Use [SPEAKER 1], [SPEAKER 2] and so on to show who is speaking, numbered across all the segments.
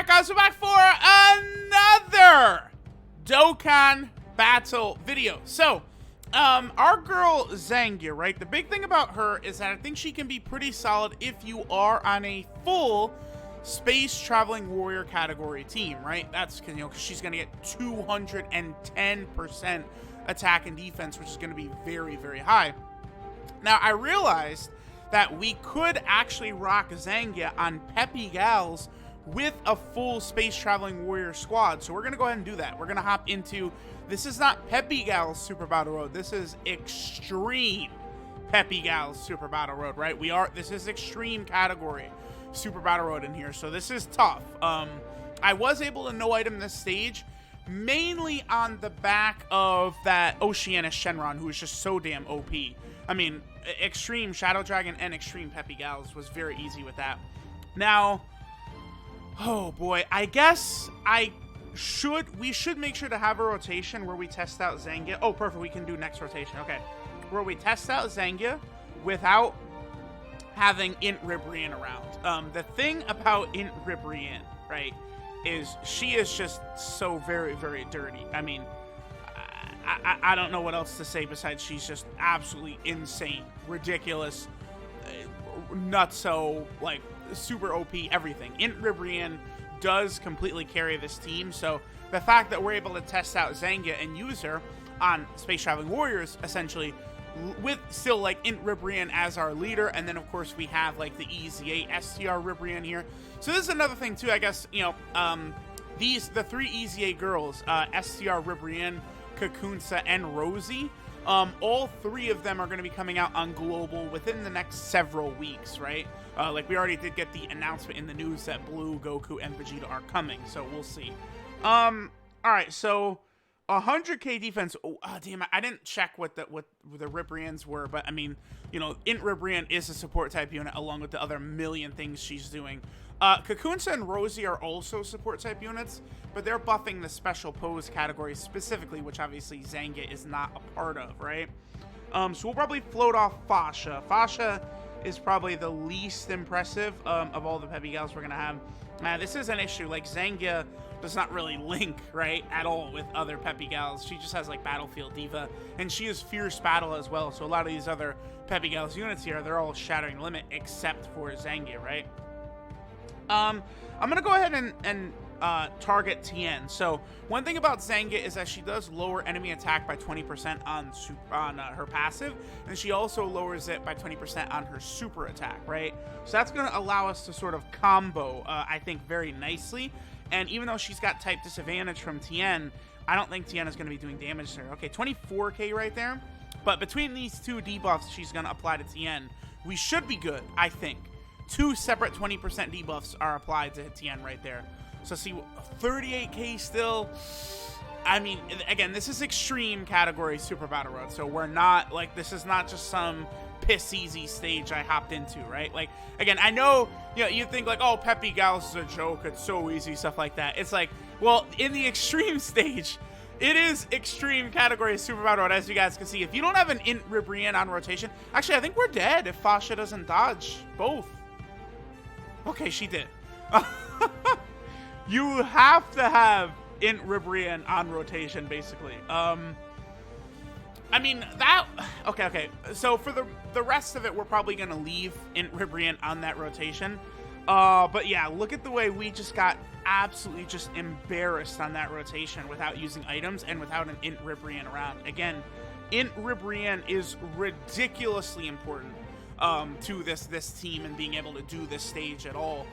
[SPEAKER 1] Alright guys, we're back for another Dokkan battle video. So, our girl Zangya, right? The big thing about her is that I think she can be pretty solid if you are on a full space traveling warrior category team, right? That's because, because she's going to get 210% attack and defense, which is going to be very, very high. Now, I realized that we could actually rock Zangya on PEPPY GALS with a full space traveling warrior squad. So we're going to go ahead and do that. We're going to hop into, this is not PEPPY GALS Super Battle Road. This is Extreme PEPPY GALS Super Battle Road, right? This is Extreme category Super Battle Road in here. So this is tough. I was able to no item this stage, mainly on the back of that Oceanus Shenron, who is just so damn OP. I mean, Extreme Shadow Dragon and Extreme PEPPY GALS was very easy with that. Now, oh boy, I guess we should make sure to have a rotation where we test out Zangya. Oh, perfect, we can do next rotation. Okay, where we test out Zangya without having Ribrianne around. The thing about Ribrianne, right, is she is just so very, very dirty. I mean, I don't know what else to say besides she's just absolutely insane, ridiculous, nutso, like super OP, everything. Ribrianne does completely carry this team, so the fact that we're able to test out Zangya and use her on Space Traveling Warriors, essentially, with still like Ribrianne as our leader, and then of course we have like the EZA STR Ribrianne here. So this is another thing too, I guess, the three EZA girls, STR Ribrianne, Kakunsa, and Rosie, all three of them are going to be coming out on Global within the next several weeks, right? Like we already did get the announcement in the news that Blue, Goku, and Vegeta are coming, so we'll see. Alright, so 100k defense. Oh, damn it, I didn't check what the Ribriannes were, but I mean, Ribrianne is a support type unit along with the other million things she's doing. Kakunsa and Rosie are also support type units, but they're buffing the special pose category specifically, which obviously Zangya is not a part of, right? So we'll probably float off Fasha. Fasha is probably the least impressive of all the PEPPY GALS we're going to have. This is an issue. Like, Zangya does not really link, right, at all with other PEPPY GALS. She just has, like, Battlefield Diva, and she is Fierce Battle as well. So a lot of these other PEPPY GALS units here, they're all Shattering Limit except for Zangya, right? I'm going to go ahead and target Tien. So one thing about Zangya is that she does lower enemy attack by 20% on her passive, and she also lowers it by 20% on her super attack, right? So that's going to allow us to sort of combo, I think, very nicely. And even though she's got type disadvantage from Tien, I don't think Tien is going to be doing damage to her. Okay, 24k right there. But between these two debuffs she's going to apply to Tien, we should be good, I think. Two separate 20% debuffs are applied to Tien right there. So see, 38k still. I mean, again, this is Extreme category Super Battle Road, so we're not, like, this is not just some piss easy stage I hopped into, right? Like, again, I know, you think like, oh, PEPPY GALS is a joke, it's so easy, stuff like that. It's like, well, in the Extreme stage, it is Extreme category Super Battle Road, as you guys can see. If you don't have an Ribrianne on rotation, actually, I think we're dead if Fasha doesn't dodge both. Okay, she did. You have to have Ribrianne on rotation, basically. I mean, that... Okay. So for the rest of it, we're probably going to leave Ribrianne on that rotation. But yeah, look at the way we just got absolutely just embarrassed on that rotation without using items and without an Ribrianne around. Again, Ribrianne is ridiculously important to this team and being able to do this stage at all.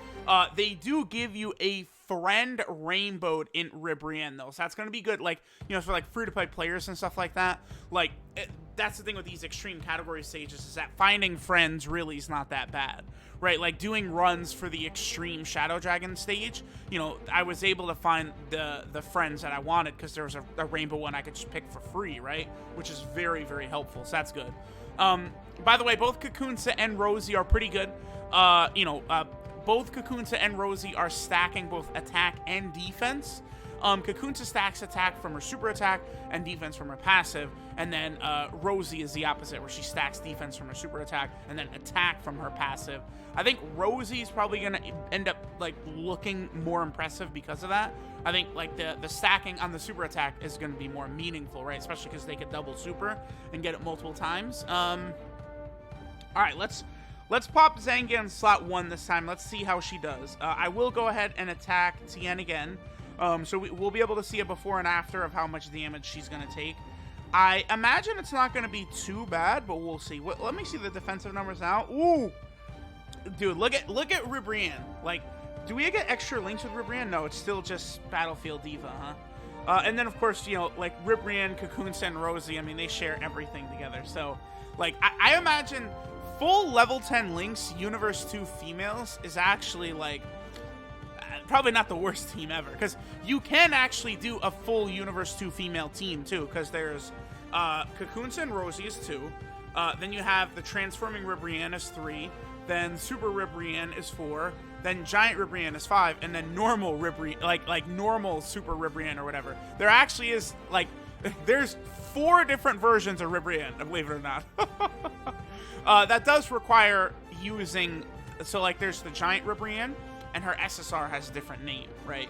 [SPEAKER 1] They do give you a friend rainbowed Ribrianne though, so that's going to be good, like, for like free-to-play players and stuff like that. Like, that's the thing with these Extreme category stages, is that finding friends really is not that bad, right? Like, doing runs for the Extreme Shadow Dragon stage, I was able to find the friends that I wanted because there was a rainbow one I could just pick for free, right? Which is very, very helpful, so that's good. By the way, both Kakunsa and Rosie are pretty good. Both Kakunsa and Rosie are stacking both attack and defense. Kakunsa stacks attack from her super attack and defense from her passive, and then Rosie is the opposite, where she stacks defense from her super attack and then attack from her passive. I think Rosie's probably going to end up like looking more impressive because of that. I think like the stacking on the super attack is going to be more meaningful, right? Especially because they could double super and get it multiple times. All right, let's pop Zangya in slot 1 this time. Let's see how she does. I will go ahead and attack Tien again. So we'll be able to see a before and after of how much damage she's going to take. I imagine it's not going to be too bad, but we'll see. Let me see the defensive numbers now. Ooh! Dude, look at Ribrianne. Like, do we get extra links with Ribrianne? No, it's still just Battlefield Diva, huh? And then, of course, you know, like, Ribrianne, Kakunsa, and Rosie, I mean, they share everything together. So, like, I imagine full level 10 links, Universe 2 females, is actually, like, probably not the worst team ever. Because you can actually do a full Universe 2 female team, too. Because there's Kakunsa and Rosie is 2. Then you have the Transforming Ribrianne is 3. Then Super Ribrianne is 4. Then Giant Ribrianne is 5. And then Normal Ribrianne, like normal Super Ribrianne or whatever. There actually is, like, there's 4 different versions of Ribrianne, believe it or not. That does require using, so like there's the Giant Ribrianne, and her SSR has a different name, right?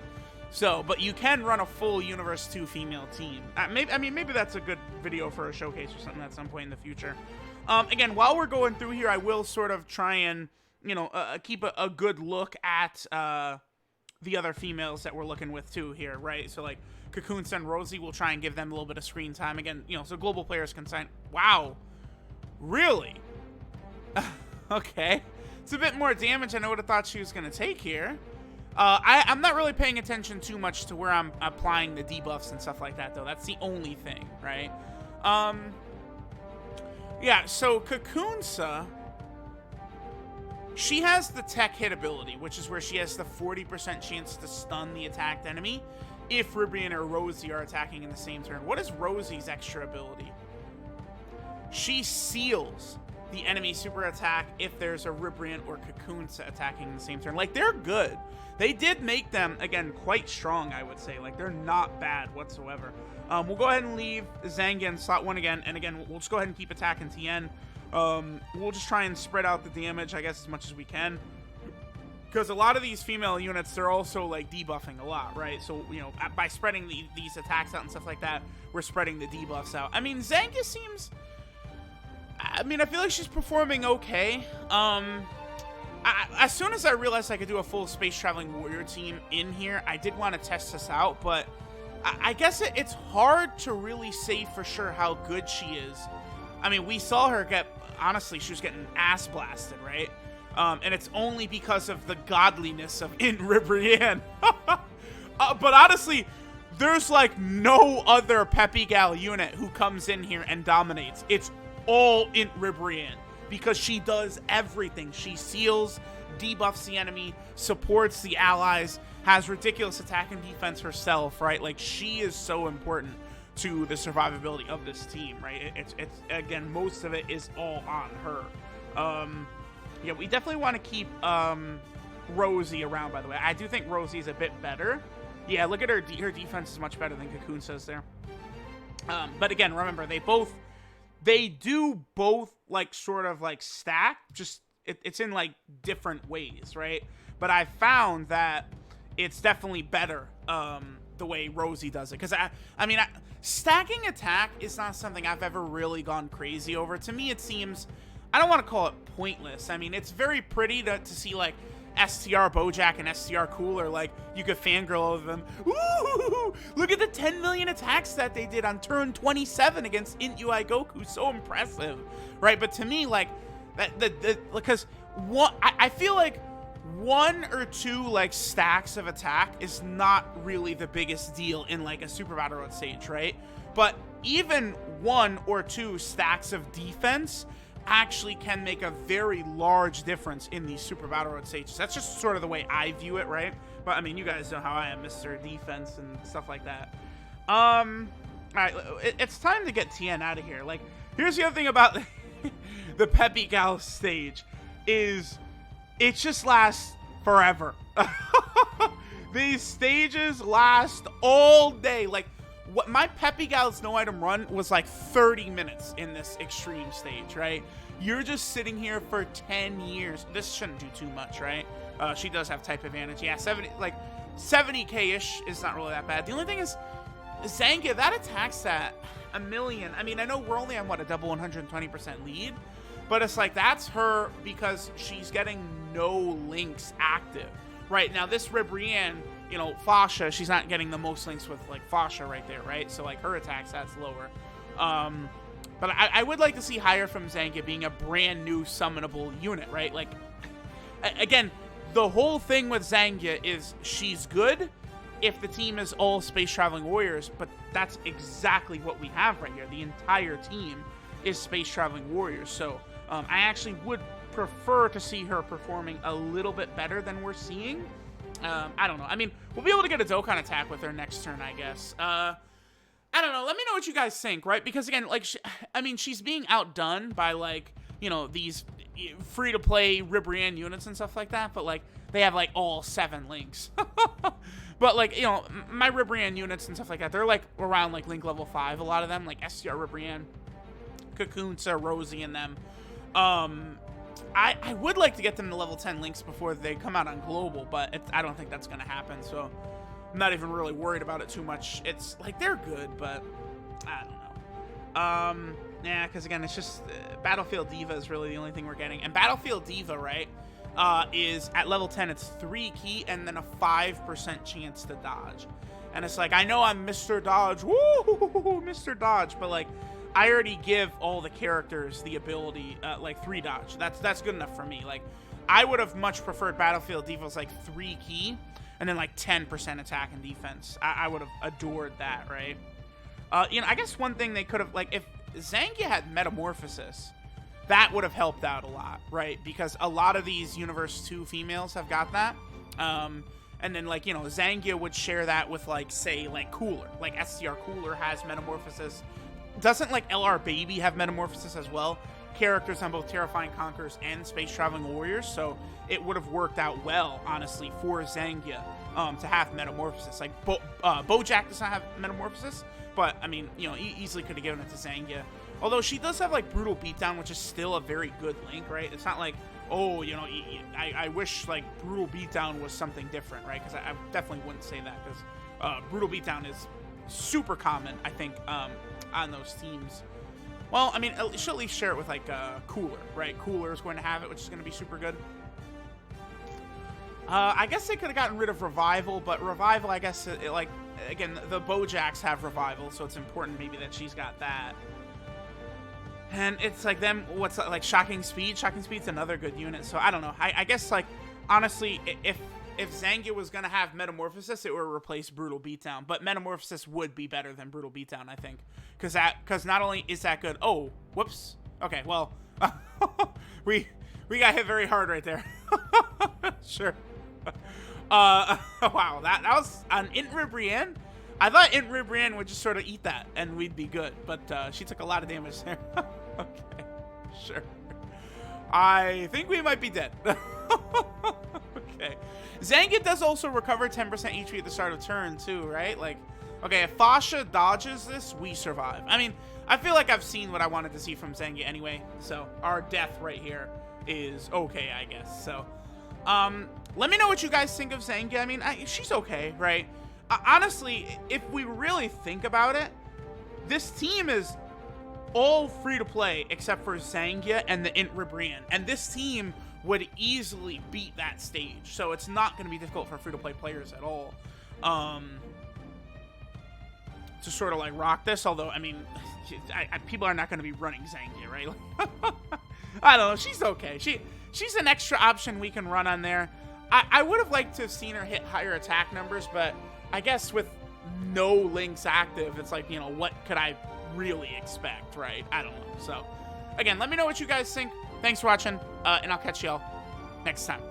[SPEAKER 1] So, but you can run a full Universe 2 female team. Maybe that's a good video for a showcase or something at some point in the future. Again, while we're going through here, I will sort of try and, you know, keep a good look at the other females that we're looking with too here, right? So like Kakunsa and Rosie, we'll try and give them a little bit of screen time again, you know, so global players can sign. Wow, really? Okay, it's a bit more damage than I would have thought she was going to take here. I'm not really paying attention too much to where I'm applying the debuffs and stuff like that, though. That's the only thing, right? Yeah, so Kakunsa, she has the tech hit ability, which is where she has the 40% chance to stun the attacked enemy if Ribrianne or Rosie are attacking in the same turn. What is Rosie's extra ability? She seals the enemy super attack if there's a Ribrianne or Kakunsa attacking in the same turn. Like, they're good. They did make them, again, quite strong, I would say. Like, they're not bad whatsoever. We'll go ahead and leave Zangya in slot 1 again. And again, we'll just go ahead and keep attacking Tien. We'll just try and spread out the damage, I guess, as much as we can. Because a lot of these female units, they're also, like, debuffing a lot, right? So, you know, by spreading these attacks out and stuff like that, we're spreading the debuffs out. I mean, Zangya seems... I mean, I feel like she's performing okay. As soon as I realized I could do a full Space Traveling Warrior team in here, I did want to test this out, but I guess it's hard to really say for sure how good she is. I mean, we saw her get, honestly, she was getting ass blasted, right? And it's only because of the godliness of Ribrianne. But honestly, there's like no other Peppy Gal unit who comes in here and dominates. It's all in Ribrianne because she does everything. She seals, debuffs the enemy, supports the allies, has ridiculous attack and defense herself, right? Like, she is so important to the survivability of this team, right? It's again, most of it is all on her. Yeah, we definitely want to keep Rosie around, by the way. I do think Rosie's a bit better. Yeah, look at her. Her defense is much better than Kakunsa's there. But again, remember, they do both, like, sort of, like, stack, just, it's in, like, different ways, right? But I found that it's definitely better, the way Rosie does it. Because, I mean, stacking attack is not something I've ever really gone crazy over. To me, it seems, I don't want to call it pointless. I mean, it's very pretty to see, like, STR Bojack and STR Cooler, like, you could fangirl over them. Ooh, look at the 10 million attacks that they did on turn 27 against Int UI Goku. So impressive, right? But to me, like, because I feel like 1 or 2, like, stacks of attack is not really the biggest deal in, like, a Super Battle Road stage, right? But even 1 or 2 stacks of defense actually can make a very large difference in these Super Battle Road stages. That's just sort of the way I view it, right? But I mean, you guys know how I am, Mr. Defense and stuff like that. All right, it's time to get Tien out of here. Like, here's the other thing about the Peppy GALS stage is it just lasts forever. These stages last all day. Like, what my PEPPY GALS no item run was like 30 minutes in this extreme stage, right? You're just sitting here for 10 years. This shouldn't do too much, right? She does have type advantage. Yeah, 70k-ish is not really that bad. The only thing is, Zangya, that attacks at a million. I mean, I know we're only on, what, a double 120% lead? But it's like, that's her because she's getting no links active. Right, now this Ribrianne, you know, Fasha, she's not getting the most links with, like, Fasha right there, right? So, like, her attack stat's lower. But I would like to see higher from Zangya being a brand new summonable unit, right? Like, again, the whole thing with Zangya is she's good if the team is all space traveling warriors, but that's exactly what we have right here. The entire team is space traveling warriors. So, I actually would prefer to see her performing a little bit better than we're seeing. I don't know. I mean, we'll be able to get a Dokkan attack with her next turn, I guess. I don't know. Let me know what you guys think, right? Because, again, like, she's being outdone by, like, you know, these free-to-play Ribrianne units and stuff like that, but, like, they have, like, all 7 links. But, like, you know, my Ribrianne units and stuff like that, they're, like, around, like, link level 5, a lot of them, like SCR Ribrianne, Cocoonsa, Rosie, and them. I would like to get them to level 10 links before they come out on global, but I don't think that's going to happen, so I'm not even really worried about it too much. It's like, they're good, but I don't know. Yeah, because again, it's just Battlefield Diva is really the only thing we're getting. And Battlefield Diva, right, is at level 10, it's 3 key and then a 5% chance to dodge. And it's like, I know I'm Mr. Dodge, woo, Mr. Dodge, but like, I already give all the characters the ability, like 3 dodge. That's good enough for me. Like, I would have much preferred Battlefield Diva's like 3 key and then like 10% attack and defense. I would have adored that, right? You know, I guess one thing they could have, like, if Zangya had Metamorphosis, that would have helped out a lot, right? Because a lot of these Universe 2 females have got that. And then, like, you know, Zangya would share that with, like, say, like, Cooler. Like, SCR Cooler has Metamorphosis. Doesn't, like, LR Baby have Metamorphosis as well? Characters on both Terrifying Conquerors and Space Traveling Warriors, so it would have worked out well, honestly, for Zangya to have Metamorphosis. Like, Bojack does not have Metamorphosis, but, I mean, you know, easily could have given it to Zangya. Although she does have, like, Brutal Beatdown, which is still a very good link, right? It's not like, oh, you know, I wish, like, Brutal Beatdown was something different, right? Because I definitely wouldn't say that, because Brutal Beatdown is super common, I think, on those teams. Well, I mean, she'll at least share it with, like, Cooler, right? Cooler is going to have it, which is going to be super good. I guess they could have gotten rid of Revival, but Revival, I guess, like, again, the Bojacks have Revival, so it's important maybe that she's got that. And it's like them, what's like Shocking Speed? Shocking Speed's another good unit, so I don't know. I guess, like, honestly, if Zangya was going to have Metamorphosis, it would replace Brutal Beatdown, but Metamorphosis would be better than Brutal Beatdown, I think. Because not only is that good... Oh, whoops. Okay, well, we got hit very hard right there. Sure. Wow, that was an Int Ribrianne. I thought Int Ribrianne would just sort of eat that, and we'd be good, but she took a lot of damage there. Okay, sure. I think we might be dead. Okay. Zangya does also recover 10% HP at the start of turn, too, right? Like, okay, if Fasha dodges this, we survive. I mean, I feel like I've seen what I wanted to see from Zangya anyway, so our death right here is okay, I guess. So, let me know what you guys think of Zangya. I mean, she's okay, right? Honestly, if we really think about it, this team is all free-to-play except for Zangya and the Int Ribrianne, and this team would easily beat that stage, so it's not going to be difficult for free-to-play players at all to sort of like rock this. Although, I mean, people are not going to be running Zangya, right? I don't know. She's okay. She's an extra option we can run on there. I would have liked to have seen her hit higher attack numbers, but I guess with no links active, it's like, you know, what could I really expect, right? I don't know. So, again, let me know what you guys think. Thanks for watching, and I'll catch y'all next time.